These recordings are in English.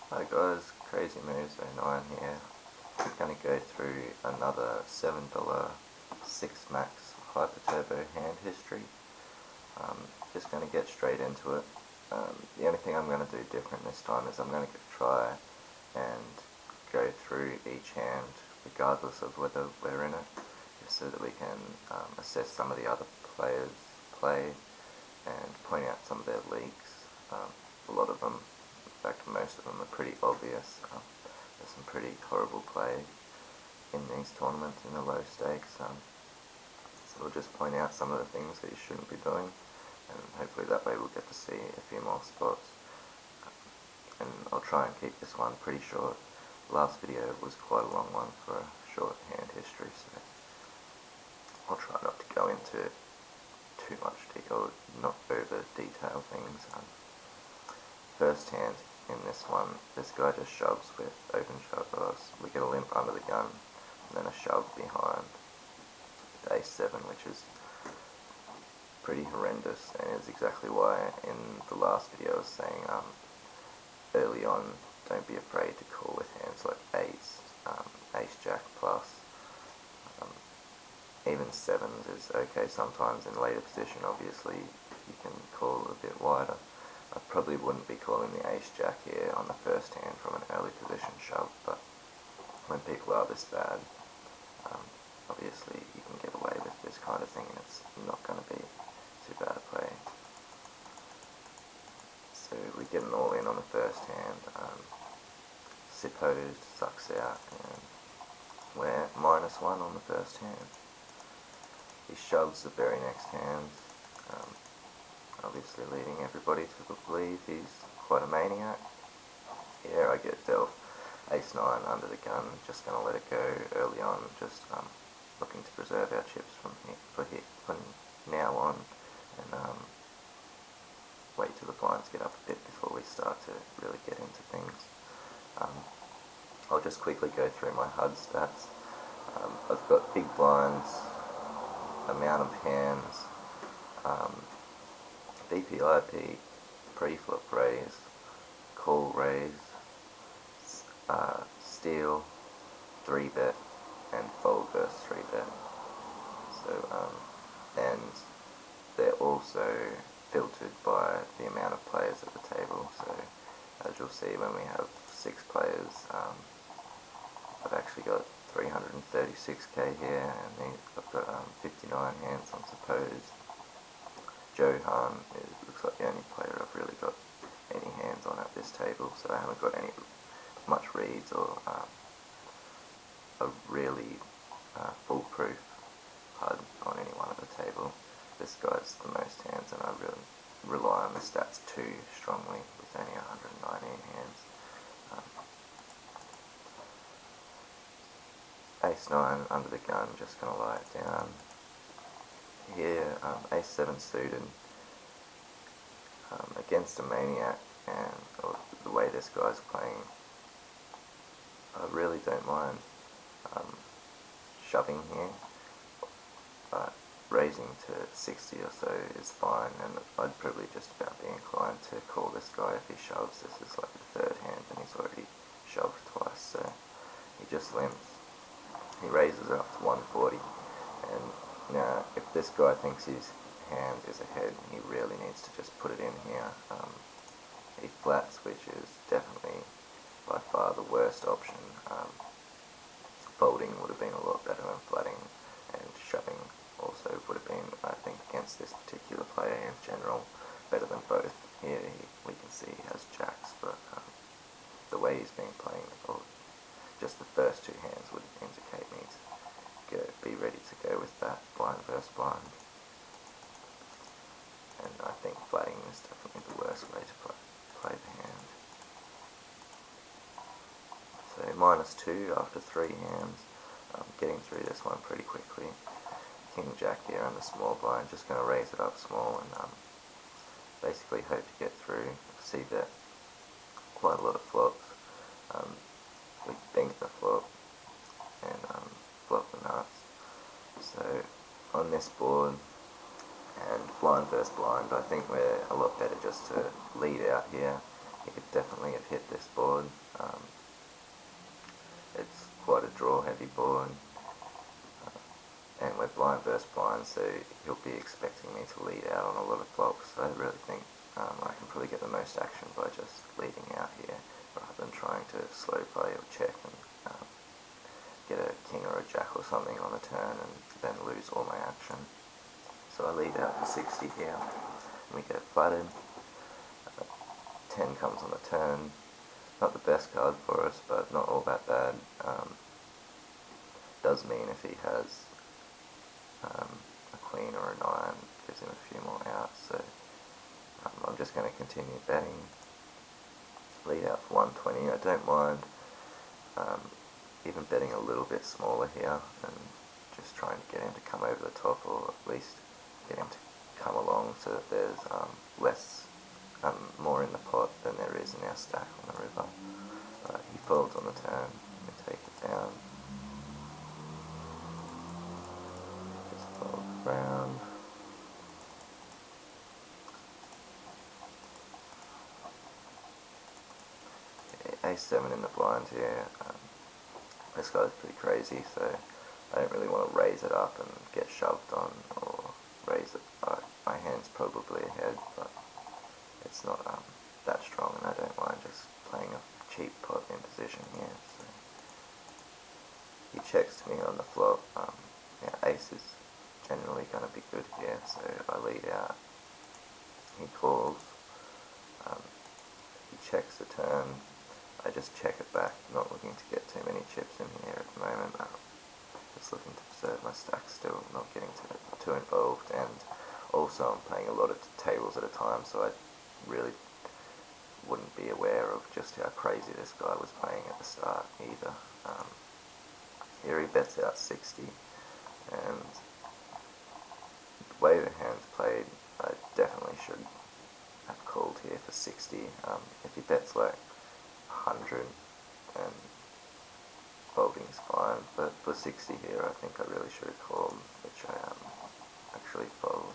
Hi guys, Crazy Moves 09 here. We're going to go through another $7 6 Max Hyper Turbo hand history. Just going to get straight into it. The only thing I'm going to do different this time is I'm going to try and go through each hand regardless of whether we're in it, just so that we can assess some of the other players' play and point out some of their leaks. A lot of them, in fact most of them, are pretty obvious. There's some pretty horrible play in these tournaments in the low stakes, so we'll just point out some of the things that you shouldn't be doing, and hopefully that way we'll get to see a few more spots. And I'll try and keep this one pretty short. The last video was quite a long one for a short hand history, so I'll try not to go into too much detail, not over detail things. First hand in this one, this guy just shoves with open shove. We get a limp under the gun, and then a shove behind with ace-7, which is pretty horrendous, and is exactly why in the last video I was saying early on, don't be afraid to call with hands like ace, ace-jack plus. Even sevens is okay sometimes in later position. Obviously you can call a bit wider. I probably wouldn't be calling the ace-jack here on the first hand from an early position shove, but when people are this bad, obviously you can get away with this kind of thing and it's not going to be too bad a play. So we get an all in on the first hand, supposed sucks out, and we're -1 on the first hand. He shoves the very next hand, obviously leading everybody to believe he's quite a maniac. Here I get dealt ace-9 under the gun, just going to let it go early on, just looking to preserve our chips from now on, and wait till the blinds get up a bit before we start to really get into things. I'll just quickly go through my HUD stats. I've got big blinds, amount of hands, VPIP, pre-flop raise, call raise, steal, 3-bet, and fold versus 3-bet. So, and they're also filtered by the amount of players at the table. So, as you'll see, when we have 6 players, I've actually got 336k here, and I've got 59 hands on supposed. Johan looks like the only player I've really got any hands on at this table, so I haven't got any much reads or a really foolproof HUD on any one at the table. This guy's the most hands, and I really rely on the stats too strongly with only 119 hands. Ace-9 under the gun, just going to lie it down. Here, ace-7 suited against a maniac, and the way this guy's playing, I really don't mind shoving here, but raising to 60 or so is fine, and I'd probably just about be inclined to call this guy if he shoves. This is like the third hand and he's already shoved twice, so he just limps. He raises up to 140, and now if this guy thinks his hand is ahead, he really needs to just put it in here. He flats, which is definitely by far the worst option. Folding would have been a lot better than flatting, and shoving also would have been, I think, against this particular player in general, better than both. Here we can see he has jacks, but the way he's been playing, or just the first 2 hands would indicate me to be ready to go with that blind versus blind. And I think flatting is definitely the worst way to play the hand. So -2 after 3 hands, getting through this one pretty quickly. King-Jack here on the small blind, just going to raise it up small and basically hope to get through. See that quite a lot of flops. We bank the flop and flop the nuts. So on this board, and blind versus blind, I think we're a lot better just to lead out here. he could definitely have hit this board. It's quite a draw heavy board, and we're blind versus blind, so he'll be expecting me to lead out on a lot of flops. So I really think I can probably get the most action by just leading out here, rather than trying to slow play or check and get a king or a jack or something on the turn and then lose all my action. So I lead out for 60 here, and we get flooded. 10 comes on the turn. Not the best card for us, but not all that bad. Does mean if he has a queen or a 9, gives him a few more outs, so I'm just going to continue betting. Lead out for 120, I don't mind even betting a little bit smaller here and just trying to get him to come over the top, or at least get him to come along so that there's more in the pot than there is in our stack on the river. He folds on the turn, we take it down. Just fold around. Okay, A7 in the blind here. This guy's pretty crazy, so I don't really want to raise it up and get shoved on, or raise it. My hand's probably ahead, but it's not that strong, and I don't mind just playing a cheap pot in position here. So he checks to me on the flop. Yeah, ace is generally going to be good here, so I lead out. He calls. He checks the turn. I just check it back, not looking to get too many chips in here at the moment. Just looking to preserve my stack still, not getting too involved, and also I'm playing a lot of tables at a time, so I really wouldn't be aware of just how crazy this guy was playing at the start either. Here he bets out 60, and the way the hand's played, I definitely should have called here for 60. If he bets like 100, and folding's fine, but for 60 here I think I really should have called, which I actually fold.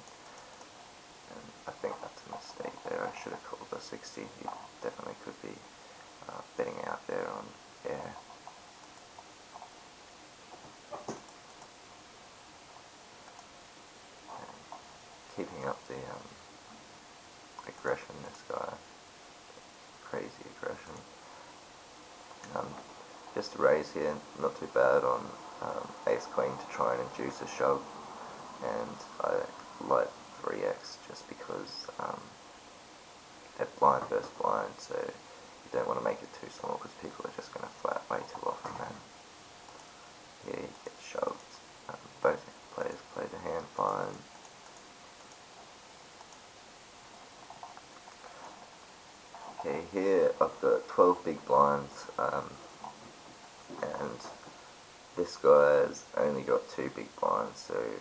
And I think that's a mistake there. I should have called the 60. He definitely could be betting out there on air. And keeping up the aggression, this guy. Crazy aggression. Just a raise here, not too bad on ace-queen to try and induce a shove, and I like 3x just because they're blind versus blind, so you don't want to make it too small because people are just going to flat way too often then. Here you get shoved. Both players play the hand fine. Okay, here I've got 12 big blinds, and this guy's only got 2 big blinds, so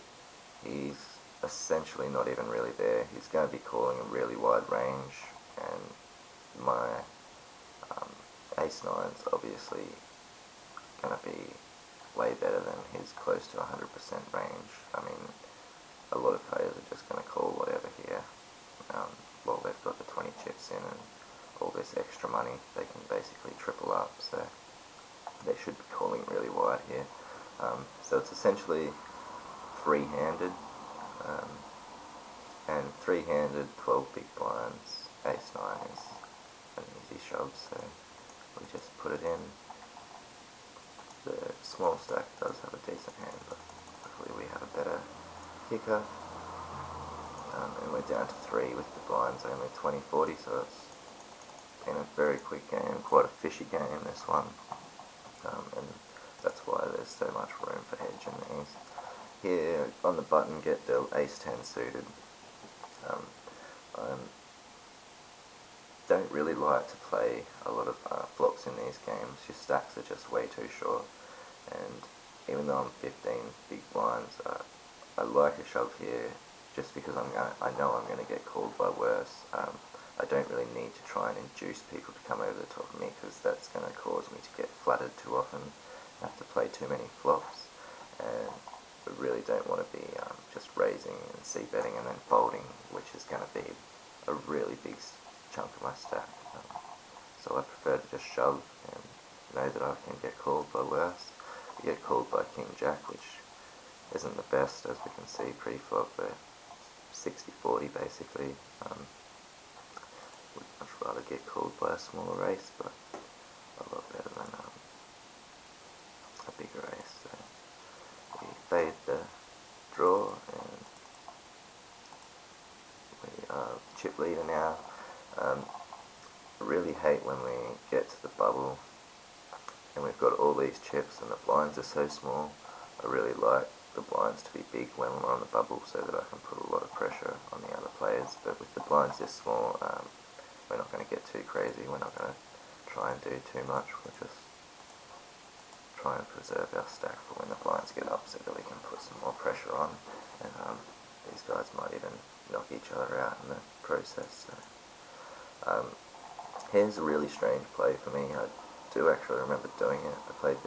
he's essentially not even really there. He's going to be calling a really wide range, and my ace-nine's obviously going to be way better than his close to 100% range. I mean, a lot of players are just going to call whatever here. Well, they've got the 20 chips in and all this extra money, they can basically triple up, so they should be calling really wide here. So it's essentially three-handed, and three-handed, 12 big blinds, ace-9 is an easy shove, so we just put it in. The small stack does have a decent hand, but luckily we have a better kicker. And we're down to 3 with the blinds only 20-40, so it's been a very quick game, quite a fishy game this one, and that's why there's so much room for hedge in these. Here on the button get the ace-10 suited. I don't really like to play a lot of flops in these games. Your stacks are just way too short, and even though I'm 15 big blinds, I like a shove here just because I know I'm going to get called by worse. I don't really need to try and induce people to come over the top of me, because that's going to cause me to get flattered too often, have to play too many flops, and I really don't want to be just raising and c-betting and then folding, which is going to be a really big chunk of my stack. so I prefer to just shove and know that I can get called by worse. We get called by King Jack, which isn't the best, as we can see pre-flop. We're 60-40 basically. Would much rather get called by a smaller ace, but a lot better than a bigger ace. So we fade the draw, and we are chip leader now. I really hate when we get to the bubble and we've got all these chips and the blinds are so small. I really like the blinds to be big when we're on the bubble so that I can put a lot of pressure on the other players, but with the blinds this small, we're not going to get too crazy. We're not going to try and do too much. We'll just try and preserve our stack for when the blinds get up so that we can put some more pressure on, and these guys might even knock each other out in the process. So, here's a really strange play for me. I do actually remember doing it. I played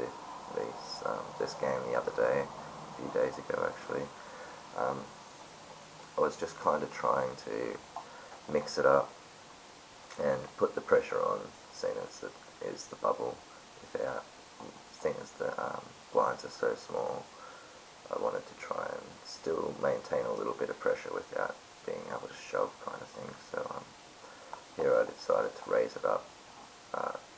this game the other day, a few days ago actually. I was just kind of trying to mix it up and put the pressure on, seeing as it is the bubble, without, seeing as the blinds are so small. I wanted to try and still maintain a little bit of pressure without being able to shove, kind of thing. So here I decided to raise it up.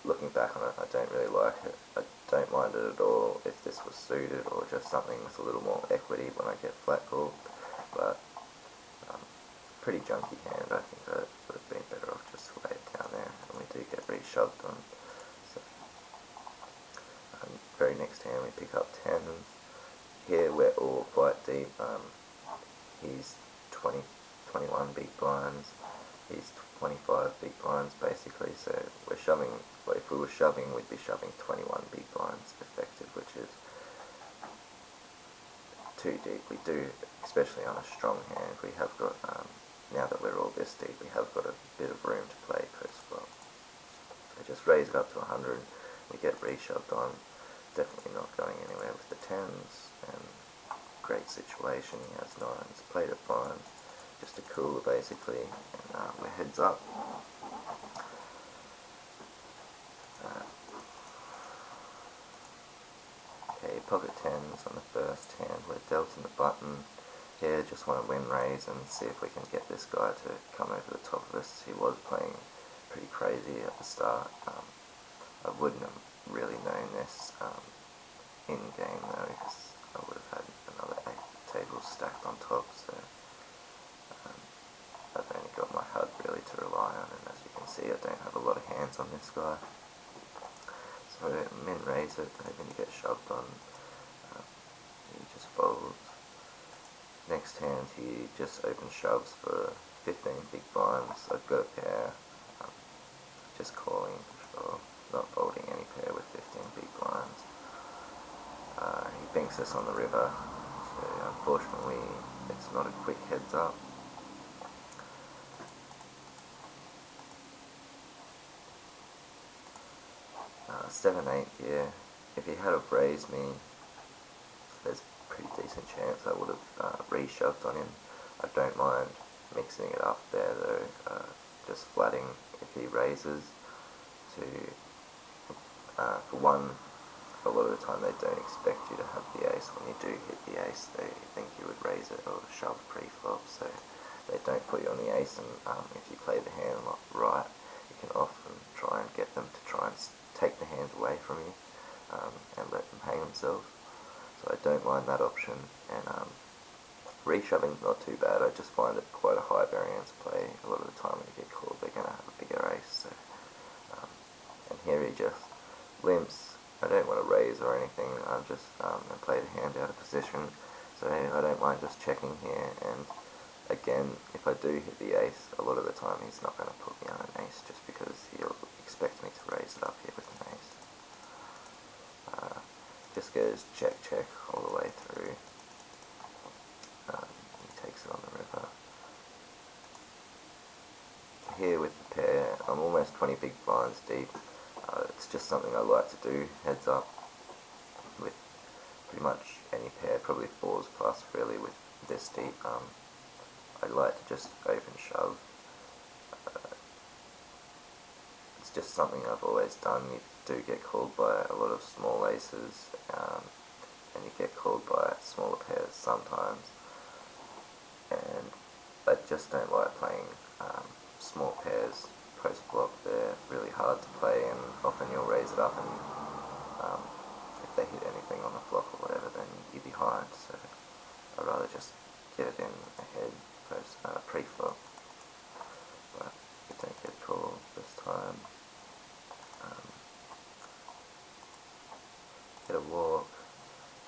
Looking back on it, I don't really like it. I don't mind it at all if this was suited or just something with a little more equity when I get flat called, but pretty junky hand. I think I would have been better off just to lay it down there, and we do get re-shoved on. So, very next hand we pick up 10. Here we're all quite deep. He's 20, 21 big blinds. He's 25 big blinds basically, so we're shoving, well, if we were shoving, we'd be shoving 21 big blinds effective, which is too deep. We do, especially on a strong hand, we have got, now that we're all this deep, we have got a bit of room to play post-flop. So just raise it up to 100, we get re-shoved on, definitely not going anywhere with the 10s, and great situation, he has 9s, played it fine. Just a cooler basically, and we're heads up. Okay, pocket 10s on the first hand, we're dealt in the button. Here, just want to win raise and see if we can get this guy to come over the top of us. He was playing pretty crazy at the start. I wouldn't have really known this in game though, because I would have had another 8 tables stacked on top, so I've only got my HUD really to rely on, and as you can see I don't have a lot of hands on this guy. So min raise it, hoping to get shoved on. He just folds. Next hand he just open shoves for 15 big blinds. I've got a pair, just calling for sure, not folding any pair with 15 big blinds. He banks us on the river, so unfortunately it's not a quick heads up. 7-8 here. If he had have raised me, there's a pretty decent chance I would have re-shoved on him. I don't mind mixing it up there though, just flatting if he raises to, for one, a lot of the time they don't expect you to have the ace. When you do hit the ace, they think you would raise it or shove pre-flop, so they don't put you on the ace, and if you play the hand right, you can often try and get them to try and take the hand away from you and let them hang themselves. So I don't mind that option, and re-shoving's not too bad. I just find it quite a high variance play. A lot of the time when you get called, they're going to have a bigger ace. So, and here he just limps. I don't want to raise or anything. I'm just going to play the hand out of position. So I don't mind just checking here, and again, if I do hit the ace, a lot of the time he's not going to put me on an ace just because he'll expect me to raise it up here with an ace. Just goes check check all the way through. He takes it on the river. Here with the pair, I'm almost 20 big blinds deep. It's just something I like to do, heads up, with pretty much any pair, probably 4s plus really with this deep. I like to just open shove. It's just something I've always done. You do get called by a lot of small aces, and you get called by smaller pairs sometimes, and I just don't like playing small pairs post flop. They're really hard to play, and often you'll raise it up, and if they hit anything on the flop or whatever, then you're behind. So I'd rather just get it in ahead pre-flop. But we don't get called this time. Get a walk.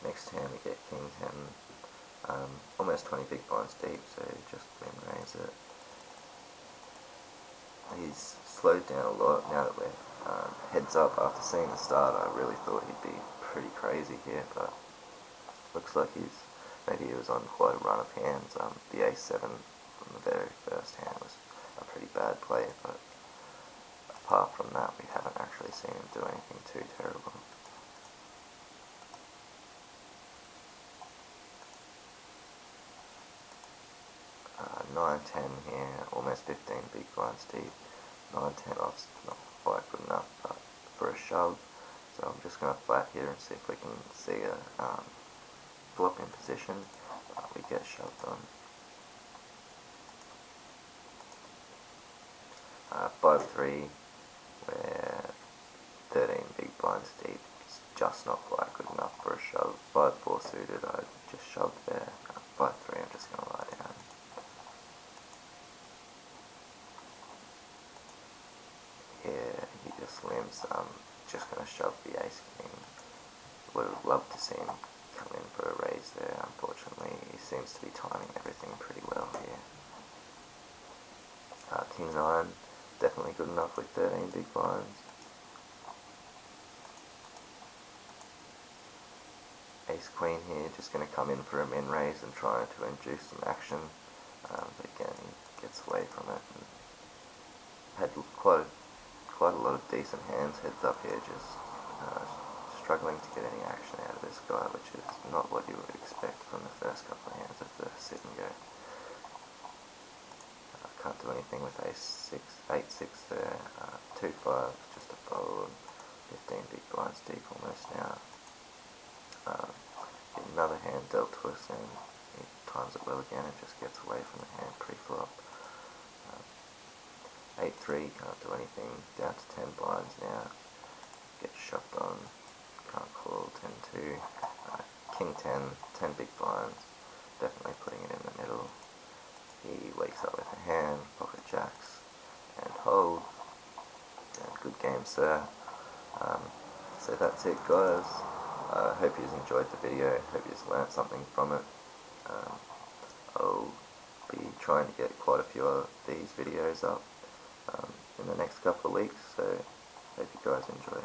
Next hand we get king 10. Almost 20 big blinds deep, so just min raise it. He's slowed down a lot now that we're heads up. After seeing the start, I really thought he'd be pretty crazy here, but looks like maybe he was on quite a run of hands. The a7 from the very first hand was a pretty bad play, but apart from that, we haven't actually seen him do anything too terrible. 9-10 here, almost 15 big blinds deep. 9-10 off's not quite good enough, but for a shove. So I'm just going to flat here and see if we can see a flop in position. We get shoved on. 5-3, where 13 big blinds deep is just not quite good enough for a shove. 5-4 suited, I just shoved there. 5-3, I'm just going to lie down. Here, he just limps. Just going to shove the ace king. Would have loved to see him come in for a raise there. Unfortunately, he seems to be timing everything pretty well here. King 9, definitely good enough with 13 big blinds. Ace queen here, just going to come in for a min raise and try to induce some action. But again, he gets away from it. And had quite a lot of decent hands heads up here, just struggling to get any action out of this guy, which is not what you would expect from the first couple of hands of the sit and go. Can't do anything with ace-6, 8-6 there. 2-5, just a fold. 15 big blinds deep almost now. Get another hand dealt to us, and he times it well again and just gets away from the hand pre-flop. 8-3, can't do anything. Down to 10 blinds now. Get shoved on. Can't call. 10-2. King 10, 10 big blinds. Definitely putting it in the middle. He wakes up with a hand, pocket jacks, and hold. And good game, sir. So that's it, guys. I hope you enjoyed the video. Hope you learned something from it. I'll be trying to get quite a few of these videos up in the next couple of weeks, so hope you guys enjoy.